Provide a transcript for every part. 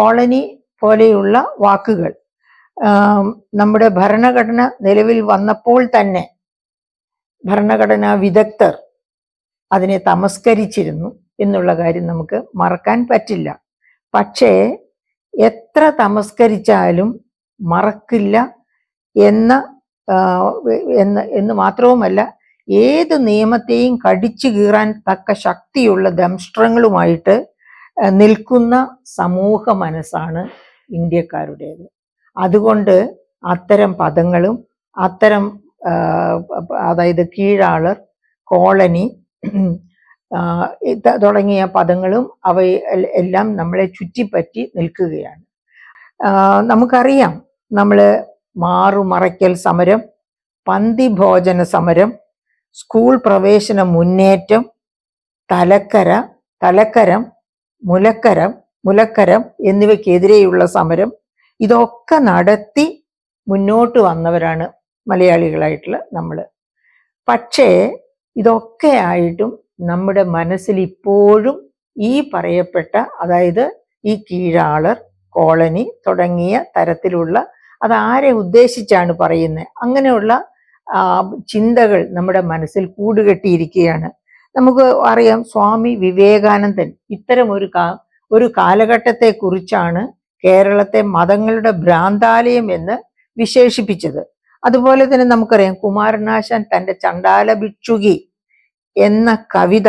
Colony പോലെയുള്ള വാക്കുകൾ നമ്മുടെ ഭരണഘടന നിലവിൽ വന്നപ്പോൾ തന്നെ ഭരണഘടനാ വിദഗ്ധർ അതിനെ തമസ്കരിച്ചിരുന്നു എന്നുള്ള കാര്യം നമുക്ക് മറക്കാൻ പറ്റില്ല. പക്ഷേ എത്ര തമസ്കരിച്ചാലും മറക്കില്ല എന്ന് മാത്രവുമല്ല, ഏത് നിയമത്തെയും കടിച്ചു കീറാൻ തക്ക ശക്തിയുള്ള ദംഷ്ട്രങ്ങളുമായിട്ട് നിൽക്കുന്ന സമൂഹ മനസ്സാണ് ഇന്ത്യക്കാരുടേത്. അതുകൊണ്ട് അത്തരം പദങ്ങളും അത്തരം അതായത് കീഴാളർ, കോളനി തുടങ്ങിയ പദങ്ങളും എല്ലാം നമ്മളെ ചുറ്റിപ്പറ്റി നിൽക്കുകയാണ്. നമുക്കറിയാം, നമ്മൾ മാറുമറയ്ക്കൽ സമരം, പന്തി ഭോജന സമരം, സ്കൂൾ പ്രവേശന മുന്നേറ്റം, തലക്കരം, മുലക്കരം എന്നിവയ്ക്കെതിരെയുള്ള സമരം, ഇതൊക്കെ നടത്തി മുന്നോട്ട് വന്നവരാണ് മലയാളികളായിട്ടുള്ള നമ്മൾ. പക്ഷേ ഇതൊക്കെ ആയിട്ടും നമ്മുടെ മനസ്സിൽ ഇപ്പോഴും ഈ പറയപ്പെട്ട, അതായത് ഈ കീഴാളർ, കോളനി തുടങ്ങിയ തരത്തിലുള്ള, അതാരെ ഉദ്ദേശിച്ചാണ് പറയുന്നത്, അങ്ങനെയുള്ള ചിന്തകൾ നമ്മുടെ മനസ്സിൽ കൂടുകെട്ടിയിരിക്കുകയാണ്. നമുക്ക് അറിയാം, സ്വാമി വിവേകാനന്ദൻ ഇത്തരം ഒരു കാലഘട്ടത്തെ കുറിച്ചാണ് കേരളത്തെ മതങ്ങളുടെ ഭ്രാന്താലയം എന്ന് വിശേഷിപ്പിച്ചത്. അതുപോലെ തന്നെ നമുക്കറിയാം, കുമാരനാശാൻ തൻ്റെ ചണ്ടാല ഭിക്ഷുകി എന്ന കവിത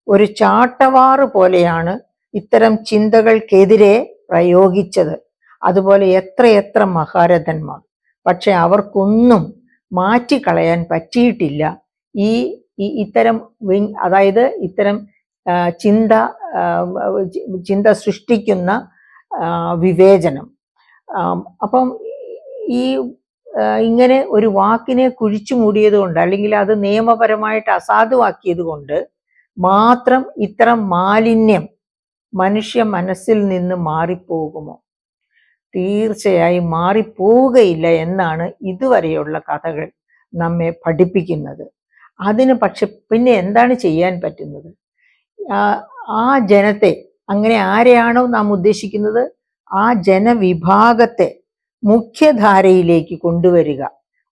ഒരു ചാട്ടവാറ് പോലെയാണ് ഇത്തരം ചിന്തകൾക്കെതിരെ പ്രയോഗിച്ചത്. അതുപോലെ എത്രയെത്ര മഹാരഥന്മാർ. പക്ഷെ അവർക്കൊന്നും മാറ്റിക്കളയാൻ പറ്റിയിട്ടില്ല ഇത്തരം അതായത് ഇത്തരം ചിന്ത സൃഷ്ടിക്കുന്ന വിവേചനം. അപ്പം ഇങ്ങനെ ഒരു വാക്കിനെ കുഴിച്ചു മൂടിയത് കൊണ്ട്, അല്ലെങ്കിൽ അത് നിയമപരമായിട്ട് അസാധുവാക്കിയത് കൊണ്ട് മാത്രം ഇത്തരം മാലിന്യം മനുഷ്യ മനസ്സിൽ നിന്ന് മാറിപ്പോകുമോ? തീർച്ചയായും മാറിപ്പോവുകയില്ല എന്നാണ് ഇതുവരെയുള്ള കഥകൾ നമ്മെ പഠിപ്പിക്കുന്നത്. അതിന് പക്ഷെ പിന്നെ എന്താണ് ചെയ്യാൻ പറ്റുന്നത്? ആ ജനത്തെ, അങ്ങനെ ആരെയാണോ നാം ഉദ്ദേശിക്കുന്നത്, ആ ജനവിഭാഗത്തെ മുഖ്യധാരയിലേക്ക് കൊണ്ടുവരിക.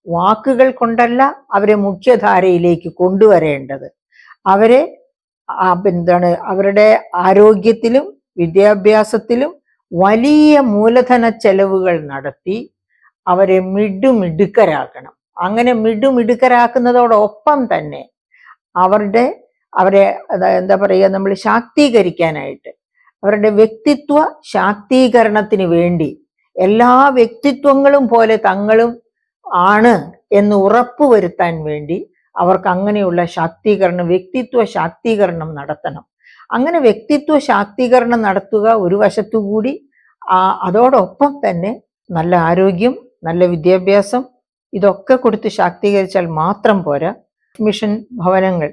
വാക്കുകൾ കൊണ്ടല്ല അവരെ മുഖ്യധാരയിലേക്ക് കൊണ്ടുവരേണ്ടത്. അവരുടെ ആരോഗ്യത്തിലും വിദ്യാഭ്യാസത്തിലും വലിയ മൂലധന ചെലവുകൾ നടത്തി അവരെ മിടുമിടുക്കരാക്കണം. അങ്ങനെ മിടുമിടുക്കരാക്കുന്നതോടൊപ്പം തന്നെ അവരെ എന്താ പറയുക, നമ്മൾ ശാക്തീകരിക്കാനായിട്ട്, അവരുടെ വ്യക്തിത്വ ശാക്തീകരണത്തിന് വേണ്ടി എല്ലാ വ്യക്തിത്വങ്ങളും പോലെ തങ്ങളും ആണ് എന്ന് ഉറപ്പുവരുത്താൻ വേണ്ടി അവർക്ക് അങ്ങനെയുള്ള വ്യക്തിത്വ ശാക്തീകരണം നടത്തണം. അങ്ങനെ വ്യക്തിത്വ ശാക്തീകരണം നടത്തുക ഒരു വശത്തുകൂടി, അതോടൊപ്പം തന്നെ നല്ല ആരോഗ്യം, നല്ല വിദ്യാഭ്യാസം, ഇതൊക്കെ കൊടുത്ത് ശാക്തീകരിച്ചാൽ മാത്രം പോരാ. മിഷൻ ഭവനങ്ങൾ,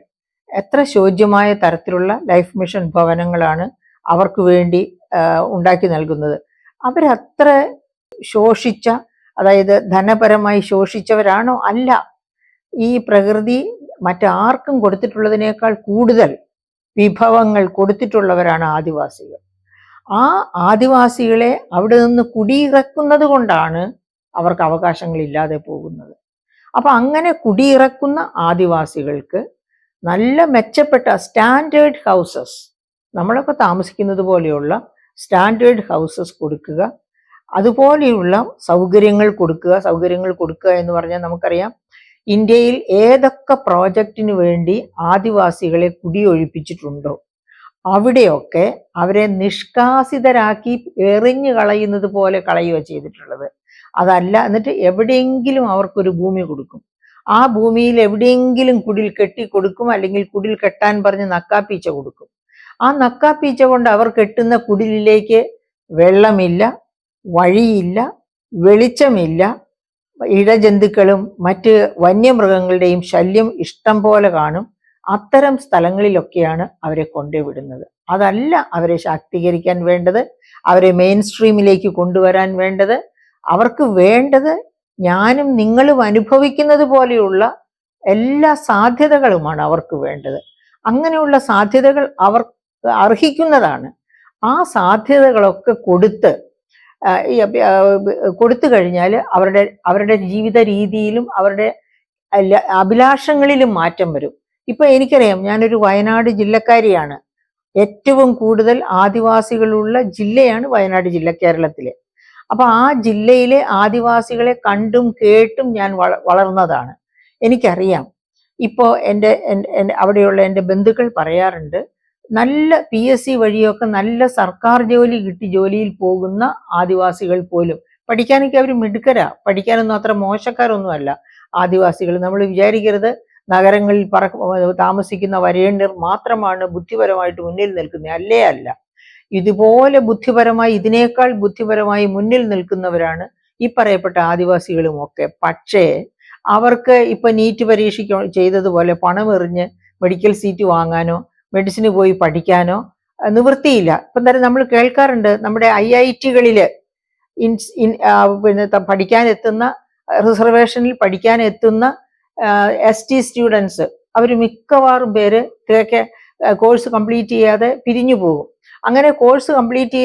എത്ര ശോച്യമായ തരത്തിലുള്ള ലൈഫ് മിഷൻ ഭവനങ്ങളാണ് അവർക്ക് വേണ്ടി ഉണ്ടാക്കി നൽകുന്നത്. അവരത്ര ശോഷിച്ച, അതായത് ധനപരമായി ശോഷിച്ചവരാണോ? അല്ല. ഈ പ്രകൃതി മറ്റാർക്കും കൊടുത്തിട്ടുള്ളതിനേക്കാൾ കൂടുതൽ വിഭവങ്ങൾ കൊടുത്തിട്ടുള്ളവരാണ് ആദിവാസികൾ. ആ ആദിവാസികളെ അവിടെ നിന്ന് കുടിയിറക്കുന്നത് കൊണ്ടാണ് അവർക്ക് അവകാശങ്ങളില്ലാതെ പോകുന്നത്. അപ്പൊ അങ്ങനെ കുടിയിറക്കുന്ന ആദിവാസികൾക്ക് നല്ല മെച്ചപ്പെട്ട സ്റ്റാൻഡേർഡ് ഹൗസസ്, നമ്മളൊക്കെ താമസിക്കുന്നത് പോലെയുള്ള സ്റ്റാൻഡേർഡ് ഹൗസസ് കൊടുക്കുക, അതുപോലെയുള്ള സൗകര്യങ്ങൾ കൊടുക്കുക എന്ന് പറഞ്ഞാൽ നമുക്കറിയാം, ഇന്ത്യയിൽ ഏതൊക്കെ പ്രോജക്റ്റിന് വേണ്ടി ആദിവാസികളെ കുടിയൊഴിപ്പിച്ചിട്ടുണ്ടോ അവിടെയൊക്കെ അവരെ നിഷ്കാസിതരാക്കി എറിഞ്ഞു കളയുന്നത് പോലെ കളയുക ചെയ്തിട്ടുള്ളത്. അതല്ല, എന്നിട്ട് എവിടെയെങ്കിലും അവർക്കൊരു ഭൂമി കൊടുക്കും. ആ ഭൂമിയിൽ എവിടെയെങ്കിലും കുടിൽ കെട്ടി കൊടുക്കും, അല്ലെങ്കിൽ കുടിൽ കെട്ടാൻ പറഞ്ഞ് നക്കാപ്പീച്ച കൊടുക്കും. ആ നക്കാപ്പീച്ച കൊണ്ട് അവർ കെട്ടുന്ന കുടിലിലേക്ക് വെള്ളമില്ല, വഴിയില്ല, വെളിച്ചമില്ല, ഇഴജന്തുക്കളും മറ്റ് വന്യമൃഗങ്ങളുടെയും ശല്യം ഇഷ്ടം പോലെ കാണും. അത്തരം സ്ഥലങ്ങളിലൊക്കെയാണ് അവരെ കൊണ്ടുവിടുന്നത്. അതല്ല അവരെ ശാക്തീകരിക്കാൻ വേണ്ടത്, അവരെ മെയിൻ സ്ട്രീമിലേക്ക് കൊണ്ടുവരാൻ വേണ്ടത്. അവർക്ക് വേണ്ടത് ഞാനും നിങ്ങളും അനുഭവിക്കുന്നത് പോലെയുള്ള എല്ലാ സാധ്യതകളുമാണ് അവർക്ക് വേണ്ടത്. അങ്ങനെയുള്ള സാധ്യതകൾ അവർ അർഹിക്കുന്നതാണ്. ആ സാധ്യതകളൊക്കെ കൊടുത്തു കഴിഞ്ഞാൽ അവരുടെ ജീവിത രീതിയിലും അവരുടെ അഭിലാഷങ്ങളിലും മാറ്റം വരും. ഇപ്പൊ എനിക്കറിയാം, ഞാനൊരു വയനാട് ജില്ലക്കാരിയാണ്. ഏറ്റവും കൂടുതൽ ആദിവാസികളുള്ള ജില്ലയാണ് വയനാട് ജില്ല കേരളത്തിലെ. അപ്പൊ ആ ജില്ലയിലെ ആദിവാസികളെ കണ്ടും കേട്ടും ഞാൻ വളർന്നതാണ്. എനിക്കറിയാം. ഇപ്പോ അവിടെയുള്ള എൻ്റെ ബന്ധുക്കൾ പറയാറുണ്ട്, നല്ല PSC വഴിയൊക്കെ നല്ല സർക്കാർ ജോലി കിട്ടി ജോലിയിൽ പോകുന്ന ആദിവാസികൾ പോലും, പഠിക്കാനൊക്കെ അവർ മിടുക്കരാ, പഠിക്കാനൊന്നും അത്ര മോശക്കാരൊന്നുമല്ല ആദിവാസികൾ. നമ്മൾ വിചാരിക്കരുത് നഗരങ്ങളിൽ താമസിക്കുന്ന വരേണ്യർ മാത്രമാണ് ബുദ്ധിപരമായിട്ട് മുന്നിൽ നിൽക്കുന്നത്. അല്ല. ഇതുപോലെ ബുദ്ധിപരമായി, ഇതിനേക്കാൾ ബുദ്ധിപരമായി മുന്നിൽ നിൽക്കുന്നവരാണ് ഈ പറയപ്പെട്ട ആദിവാസികളും ഒക്കെ. പക്ഷേ അവർക്ക് ഇപ്പൊ നീറ്റ് പരീക്ഷയ്ക്ക് ചെയ്തതുപോലെ പണമെറിഞ്ഞ് മെഡിക്കൽ സീറ്റ് വാങ്ങാനോ മെഡിസിന് പോയി പഠിക്കാനോ നിവൃത്തിയില്ല. ഇപ്പം തന്നെ നമ്മൾ കേൾക്കാറുണ്ട്, നമ്മുടെ IIT-കളില് പിന്നെ പഠിക്കാനെത്തുന്ന, റിസർവേഷനിൽ പഠിക്കാനെത്തുന്ന ST സ്റ്റുഡൻസ്, അവർ മിക്കവാറും പേര് കോഴ്സ് കംപ്ലീറ്റ് ചെയ്യാതെ പിരിഞ്ഞു പോകും. അങ്ങനെ കോഴ്സ് കംപ്ലീറ്റ്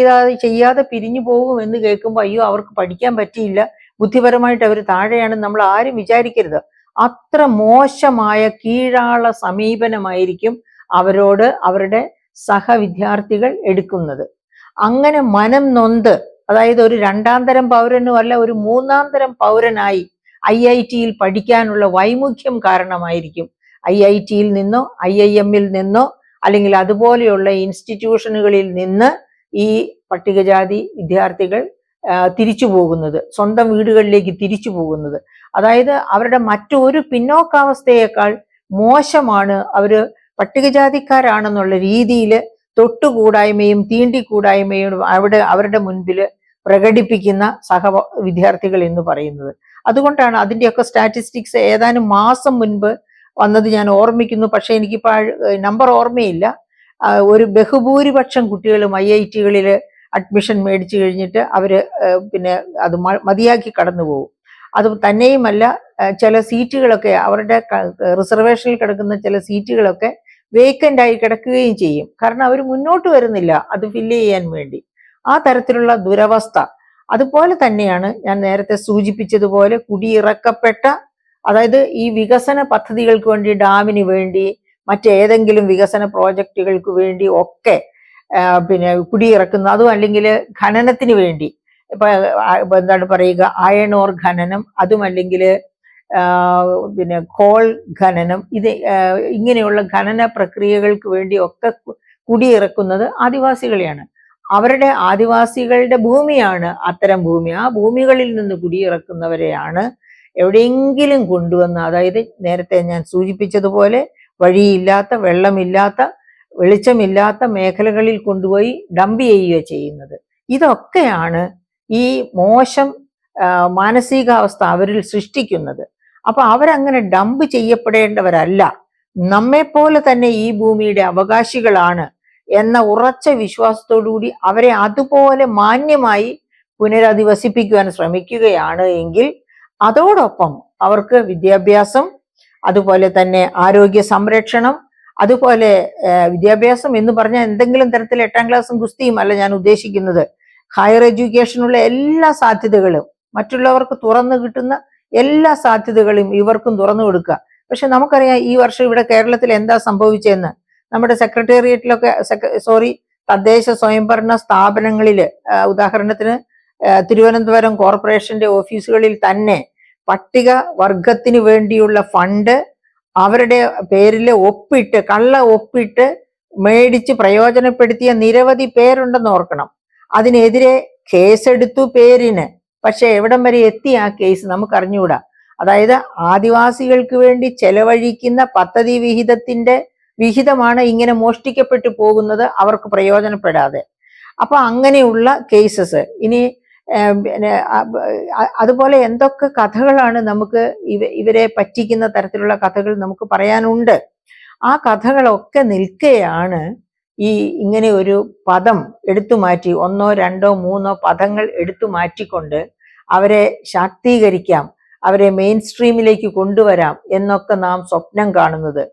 ചെയ്യാതെ പിരിഞ്ഞു പോകും എന്ന് കേൾക്കുമ്പോൾ അയ്യോ അവർക്ക് പഠിക്കാൻ പറ്റിയില്ല, ബുദ്ധിപരമായിട്ട് അവർ താഴെയാണെന്ന് നമ്മൾ ആരും വിചാരിക്കരുത്. അത്ര മോശമായ കീഴാള സമീപനമായിരിക്കും അവരോട് അവരുടെ സഹവിദ്യാർത്ഥികൾ എടുക്കുന്നത്. അങ്ങനെ മനം നൊന്ത്, അതായത് ഒരു രണ്ടാം തരം പൗരനും അല്ല, ഒരു മൂന്നാം തരം പൗരനായി IIT-യിൽ പഠിക്കാനുള്ള വൈമുഖ്യം കാരണമായിരിക്കും IIT-യിൽ നിന്നോ IIM-ൽ നിന്നോ അല്ലെങ്കിൽ അതുപോലെയുള്ള ഇൻസ്റ്റിറ്റ്യൂഷനുകളിൽ നിന്ന് ഈ പട്ടികജാതി വിദ്യാർത്ഥികൾ തിരിച്ചു പോകുന്നത്, സ്വന്തം വീടുകളിലേക്ക് തിരിച്ചു പോകുന്നത്. അതായത് അവരുടെ മറ്റൊരു പിന്നോക്കാവസ്ഥയേക്കാൾ മോശമാണ് അവര് പട്ടികജാതിക്കാരാണെന്നുള്ള രീതിയിൽ തൊട്ടുകൂടായ്മയും തീണ്ടിക്കൂടായ്മയും അവരുടെ മുൻപിൽ പ്രകടിപ്പിക്കുന്ന വിദ്യാർത്ഥികൾ എന്ന് പറയുന്നത്. അതുകൊണ്ടാണ് അതിൻ്റെയൊക്കെ സ്റ്റാറ്റിസ്റ്റിക്സ് ഏതാനും മാസം മുൻപ് വന്നത് ഞാൻ ഓർമ്മിക്കുന്നു. പക്ഷെ എനിക്കിപ്പോൾ നമ്പർ ഓർമ്മയില്ല. ഒരു ബഹുഭൂരിപക്ഷം കുട്ടികളും IIT-കളിൽ അഡ്മിഷൻ മേടിച്ചു കഴിഞ്ഞിട്ട് അവര് പിന്നെ അത് മതിയാക്കി കടന്നു പോകും. അത് തന്നെയുമല്ല, ചില സീറ്റുകളൊക്കെ അവരുടെ റിസർവേഷനിൽ കിടക്കുന്ന ചില സീറ്റുകളൊക്കെ വേക്കൻ്റ് ആയി കിടക്കുകയും ചെയ്യും. കാരണം അവർ മുന്നോട്ട് വരുന്നില്ല അത് ഫില്ല് ചെയ്യാൻ വേണ്ടി. ആ തരത്തിലുള്ള ദുരവസ്ഥ. അതുപോലെ തന്നെയാണ് ഞാൻ നേരത്തെ സൂചിപ്പിച്ചതുപോലെ കുടിയിറക്കപ്പെട്ട, അതായത് ഈ വികസന പദ്ധതികൾക്ക് വേണ്ടി, ഡാമിന് വേണ്ടി, മറ്റേതെങ്കിലും വികസന പ്രോജക്റ്റുകൾക്ക് വേണ്ടി ഒക്കെ പിന്നെ കുടിയിറക്കുന്ന, അതും അല്ലെങ്കിൽ ഖനനത്തിന് വേണ്ടി, ഇപ്പൊ എന്താണ് പറയുക, അയൺ ഓർ ഖനനം, അതും അല്ലെങ്കിൽ പിന്നെ കോൾ ഖനനം, ഇങ്ങനെയുള്ള ഖനന പ്രക്രിയകൾക്ക് വേണ്ടി ഒക്കെ കുടിയിറക്കുന്നത് ആദിവാസികളെയാണ്. ആദിവാസികളുടെ ഭൂമിയാണ് അത്തരം ഭൂമി. ആ ഭൂമികളിൽ നിന്ന് കുടിയിറക്കുന്നവരെയാണ് എവിടെയെങ്കിലും കൊണ്ടുവന്ന്, അതായത് നേരത്തെ ഞാൻ സൂചിപ്പിച്ചതുപോലെ വഴിയില്ലാത്ത, വെള്ളമില്ലാത്ത, വെളിച്ചമില്ലാത്ത മേഖലകളിൽ കൊണ്ടുപോയി ഡംപ് ചെയ്യുക ചെയ്യുന്നത്. ഇതൊക്കെയാണ് ഈ മോശം മാനസികാവസ്ഥ അവരിൽ സൃഷ്ടിക്കുന്നത്. അപ്പൊ അവരങ്ങനെ ഡംപ് ചെയ്യപ്പെടേണ്ടവരല്ല, നമ്മെപ്പോലെ തന്നെ ഈ ഭൂമിയുടെ അവകാശികളാണ് എന്ന ഉറച്ച വിശ്വാസത്തോടുകൂടി അവരെ അതുപോലെ മാന്യമായി പുനരധിവസിപ്പിക്കുവാൻ ശ്രമിക്കുകയാണ് എങ്കിൽ അതോടൊപ്പം അവർക്ക് വിദ്യാഭ്യാസം, അതുപോലെ തന്നെ ആരോഗ്യ സംരക്ഷണം, അതുപോലെ വിദ്യാഭ്യാസം എന്ന് പറഞ്ഞാൽ എന്തെങ്കിലും തരത്തിൽ 8ാം ക്ലാസ്സും ഗുസ്തിയും അല്ല ഞാൻ ഉദ്ദേശിക്കുന്നത്. ഹയർ എഡ്യൂക്കേഷനുള്ള എല്ലാ സാധ്യതകളും, മറ്റുള്ളവർക്ക് തുറന്നു കിട്ടുന്ന എല്ലാ സാധ്യതകളും ഇവർക്കും തുറന്നു കൊടുക്കുക. പക്ഷെ നമുക്കറിയാം ഈ വർഷം ഇവിടെ കേരളത്തിൽ എന്താ സംഭവിച്ചതെന്ന്. നമ്മുടെ സെക്രട്ടേറിയറ്റിലൊക്കെ തദ്ദേശ സ്വയംഭരണ സ്ഥാപനങ്ങളില്, ഉദാഹരണത്തിന് തിരുവനന്തപുരം കോർപ്പറേഷന്റെ ഓഫീസുകളിൽ തന്നെ പട്ടിക വർഗത്തിന് വേണ്ടിയുള്ള ഫണ്ട് അവരുടെ പേരിൽ കള്ള ഒപ്പിട്ട് മേടിച്ച് പ്രയോജനപ്പെടുത്തിയ നിരവധി പേരുണ്ടെന്ന് ഓർക്കണം. അതിനെതിരെ കേസെടുത്തു പേരിന്. പക്ഷെ എവിടം വരെ എത്തി ആ കേസ് നമുക്കറിഞ്ഞുകൂടാ. അതായത് ആദിവാസികൾക്ക് വേണ്ടി ചെലവഴിക്കുന്ന പദ്ധതി വിഹിതമാണ് ഇങ്ങനെ മോഷ്ടിക്കപ്പെട്ടു പോകുന്നത്, അവർക്ക് പ്രയോജനപ്പെടാതെ. അപ്പൊ അങ്ങനെയുള്ള കേസസ് ഇനി അതുപോലെ എന്തൊക്കെ കഥകളാണ് നമുക്ക് ഇവരെ പറ്റിക്കുന്ന തരത്തിലുള്ള കഥകൾ നമുക്ക് പറയാനുണ്ട്. ആ കഥകളൊക്കെ നിൽക്കെയാണ് ഇങ്ങനെ ഒരു പദം എടുത്തു മാറ്റി, 1, 2, 3 പദങ്ങൾ എടുത്തു മാറ്റിക്കൊണ്ട് അവരെ ശാക്തീകരിക്കാം, അവരെ മെയിൻ സ്ട്രീമിലേക്ക് കൊണ്ടുവരാം എന്നൊക്കെ നാം സ്വപ്നം കാണുന്നത്.